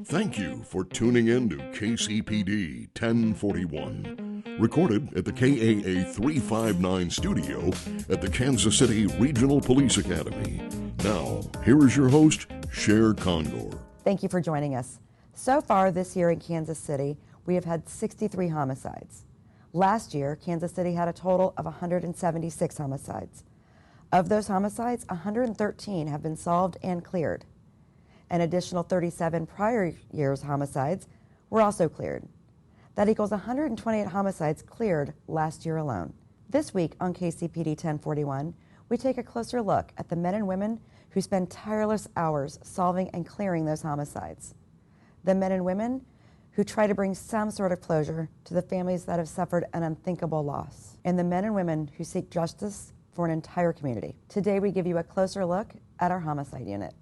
Thank you for tuning in to KCPD 1041, recorded at the KAA 359 studio at the Kansas City Regional Police Academy. Now, here is your host, Cher Condor. Thank you for joining us. So far this year in Kansas City, we have had 63 homicides. Last year, Kansas City had a total of 176 homicides. Of those homicides, 113 have been solved and cleared. An additional 37 prior year's homicides were also cleared. That equals 128 homicides cleared last year alone. This week on KCPD 1041, we take a closer look at the men and women who spend tireless hours solving and clearing those homicides. The men and women who try to bring some sort of closure to the families that have suffered an unthinkable loss. And the men and women who seek justice for an entire community. Today we give you a closer look at our Homicide Unit.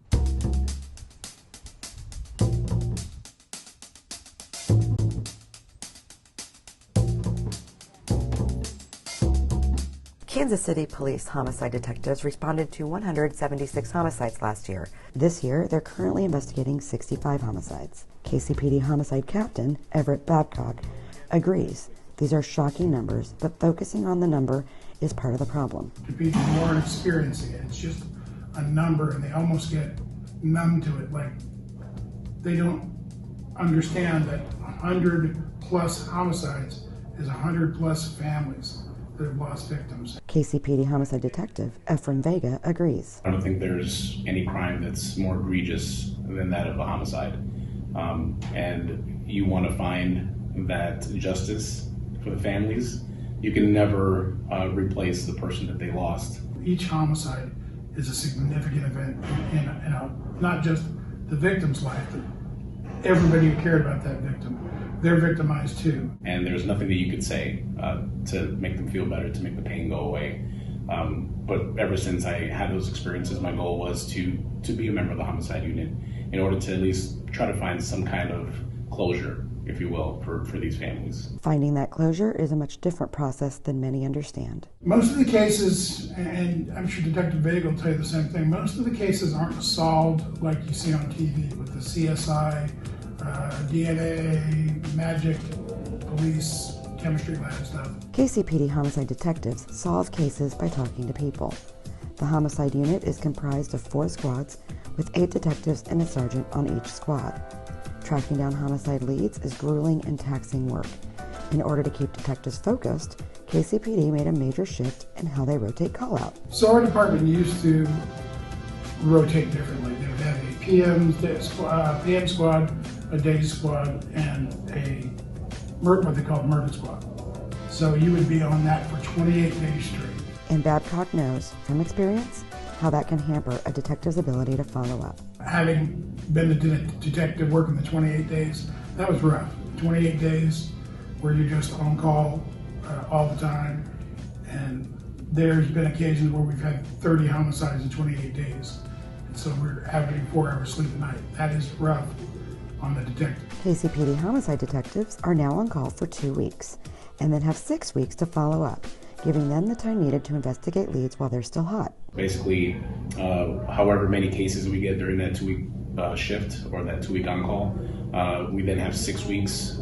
Kansas City Police homicide detectives responded to 176 homicides last year. This year, they're currently investigating 65 homicides. KCPD homicide captain Everett Babcock agrees. These are shocking numbers, but focusing on the number is part of the problem. The people who aren't experiencing it, it's just a number and they almost get numb to it, like they don't understand that 100 plus homicides is 100 plus families that have lost victims. KCPD homicide detective Ephraim Vega agrees. I don't think there's any crime that's more egregious than that of a homicide. And you want to find that justice for the families. You can never replace the person that they lost. Each homicide is a significant event in not just the victim's life, but everybody who cared about that victim. They're victimized too. And there's nothing that you could say to make them feel better, to make the pain go away. But ever since I had those experiences, my goal was to be a member of the Homicide Unit in order to at least try to find some kind of closure, if you will, for these families. Finding that closure is a much different process than many understand. Most of the cases, and I'm sure Detective Vega will tell you the same thing, most of the cases aren't solved like you see on TV with the CSI, DNA, magic, police, chemistry lab stuff. KCPD homicide detectives solve cases by talking to people. The Homicide Unit is comprised of 4 squads with 8 detectives and a sergeant on each squad. Tracking down homicide leads is grueling and taxing work. In order to keep detectives focused, KCPD made a major shift in how they rotate call-out. So our department used to rotate differently. They would have a PM squad, a day squad, and what they call murder squad. So you would be on that for 28 days straight. And Babcock knows, from experience, how that can hamper a detective's ability to follow up. Having been a detective working the 28 days, that was rough. 28 days where you're just on call all the time. And there's been occasions where we've had 30 homicides in 28 days. So we're averaging 4 hours sleep a night. That is rough on the detective. KCPD homicide detectives are now on call for 2 weeks and then have 6 weeks to follow up, giving them the time needed to investigate leads while they're still hot. Basically, however many cases we get during that 2-week shift or that 2-week on-call, we then have 6 weeks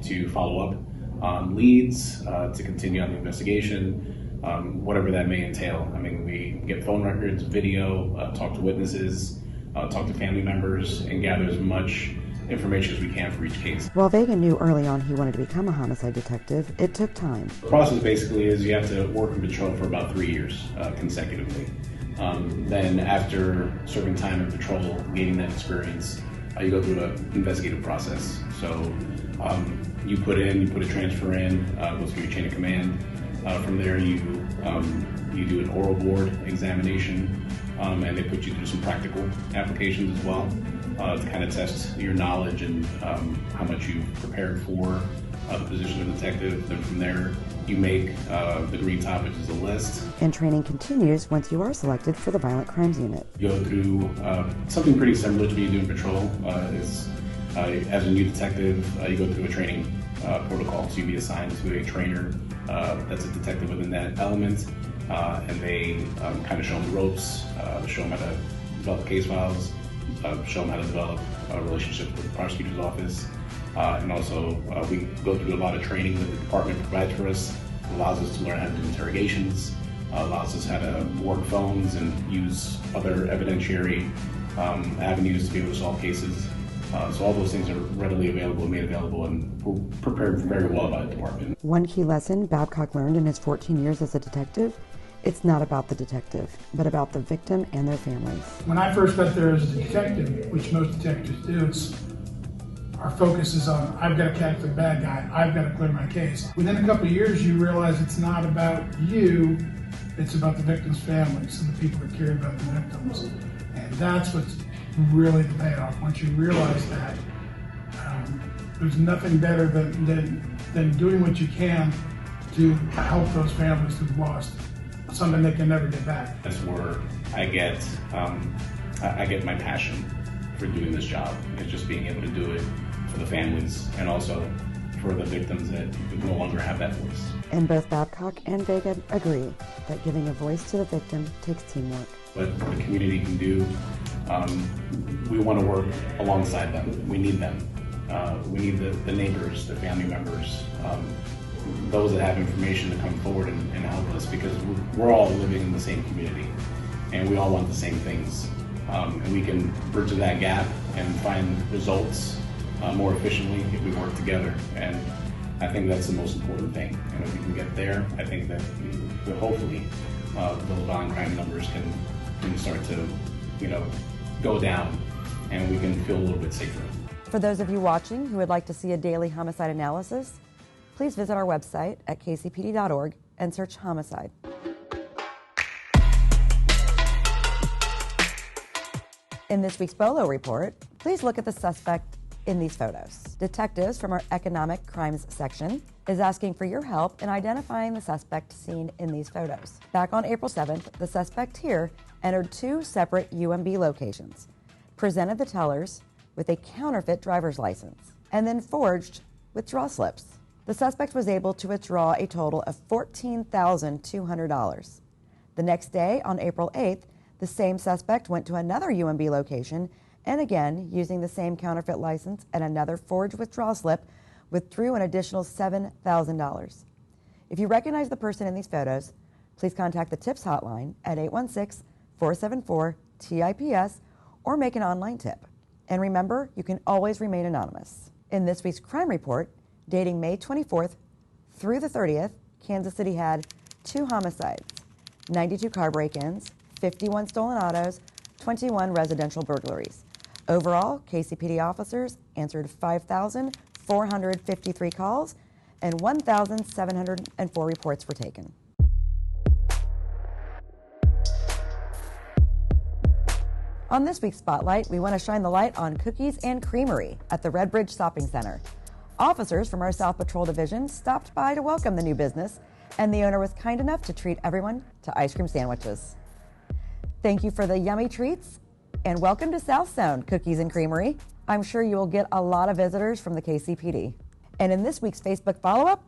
to follow up on leads, to continue on the investigation, whatever that may entail. I mean, we get phone records, video, talk to witnesses, talk to family members, and gather as much information as we can for each case. While Vega knew early on he wanted to become a homicide detective, it took time. The process basically is you have to work in patrol for about 3 years consecutively. Then after serving time in patrol, gaining that experience, you go through an investigative process. So you put a transfer in, goes through your chain of command. From there you do an oral board examination, and they put you through some practical applications as well to kind of test your knowledge and how much you've prepared for the position of detective. Then from there you make the green top, which is a list. And training continues once you are selected for the Violent Crimes Unit. You go through something pretty similar to what you do in patrol. As a new detective, you go through a training protocol. So you be assigned to a trainer that's a detective within that element, and they kind of show them the ropes, show them how to develop case files, show them how to develop relationships with the prosecutor's office. And also, we go through a lot of training that the department provides for us. It allows us to learn how to do interrogations, allows us how to work phones and use other evidentiary avenues to be able to solve cases. So all those things are readily available, made available, and we're prepared very well by the department. One key lesson Babcock learned in his 14 years as a detective: it's not about the detective, but about the victim and their families. When I first got there as a detective, which most detectives do, our focus is on, I've got to catch the bad guy, I've got to clear my case. Within a couple of years, you realize it's not about you, it's about the victim's families and the people that care about the victims. And that's what's really the payoff. Once you realize that, there's nothing better than doing what you can to help those families who've lost something they can never get back. That's where I get my passion for doing this job. It's just being able to do it for the families and also for the victims that no longer have that voice. And both Babcock and Vega agree that giving a voice to the victim takes teamwork. What the community can do, we want to work alongside them. We need them. We need the neighbors, the family members, those that have information to come forward and help us, because we're all living in the same community and we all want the same things. And we can bridge that gap and find results more efficiently if we work together. And I think that's the most important thing. And if we can get there, I think that hopefully those violent crime numbers can start to, go down, and we can feel a little bit safer. For those of you watching who would like to see a daily homicide analysis, please visit our website at kcpd.org and search homicide. In this week's Bolo report, please look at the suspect in these photos. Detectives from our economic crimes section is asking for your help in identifying the suspect seen in these photos. Back on April 7th, the suspect here entered 2 separate UMB locations, presented the tellers with a counterfeit driver's license, and then forged withdrawal slips. The suspect was able to withdraw a total of $14,200. The next day, on April 8th, the same suspect went to another UMB location and again, using the same counterfeit license and another forged withdrawal slip, withdrew an additional $7,000. If you recognize the person in these photos, please contact the TIPS hotline at 816-474-TIPS or make an online tip. And remember, you can always remain anonymous. In this week's crime report, dating May 24th through the 30th, Kansas City had 2 homicides, 92 car break-ins, 51 stolen autos, 21 residential burglaries. Overall, KCPD officers answered 5,453 calls and 1,704 reports were taken. On this week's Spotlight, we want to shine the light on Cookies and Creamery at the Red Bridge Shopping Center. Officers from our South Patrol Division stopped by to welcome the new business, and the owner was kind enough to treat everyone to ice cream sandwiches. Thank you for the yummy treats, and welcome to South Zone Cookies and Creamery. I'm sure you will get a lot of visitors from the KCPD. And in this week's Facebook follow-up,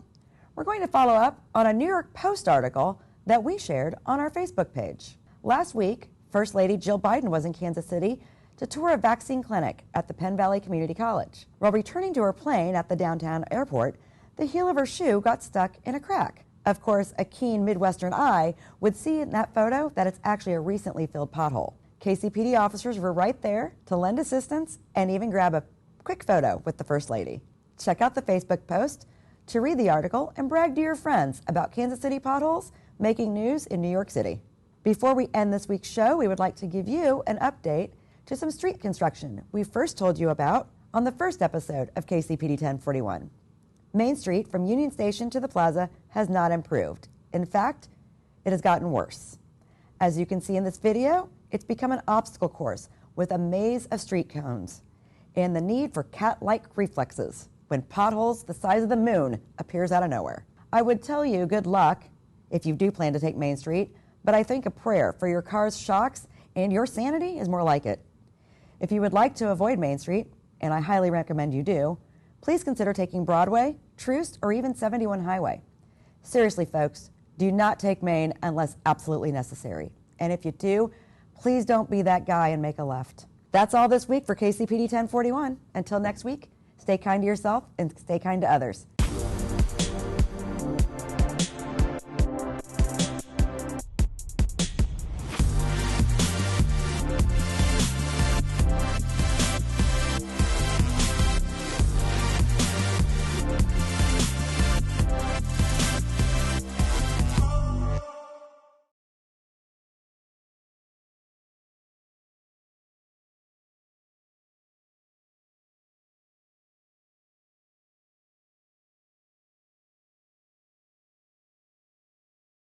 we're going to follow up on a New York Post article that we shared on our Facebook page. Last week, First Lady Jill Biden was in Kansas City to tour a vaccine clinic at the Penn Valley Community College. While returning to her plane at the downtown airport, the heel of her shoe got stuck in a crack. Of course, a keen Midwestern eye would see in that photo that it's actually a recently filled pothole. KCPD officers were right there to lend assistance and even grab a quick photo with the First Lady. Check out the Facebook post to read the article and brag to your friends about Kansas City potholes making news in New York City. Before we end this week's show, we would like to give you an update to some street construction we first told you about on the first episode of KCPD 1041. Main Street from Union Station to the Plaza has not improved. In fact, it has gotten worse. As you can see in this video, it's become an obstacle course with a maze of street cones and the need for cat-like reflexes when potholes the size of the moon appears out of nowhere. I would tell you good luck if you do plan to take Main Street, but I think a prayer for your car's shocks and your sanity is more like it. If you would like to avoid Main Street, and I highly recommend you do, please consider taking Broadway, Troost, or even 71 Highway. Seriously, folks, do not take Main unless absolutely necessary. And if you do, please don't be that guy and make a left. That's all this week for KCPD 1041. Until next week, stay kind to yourself and stay kind to others.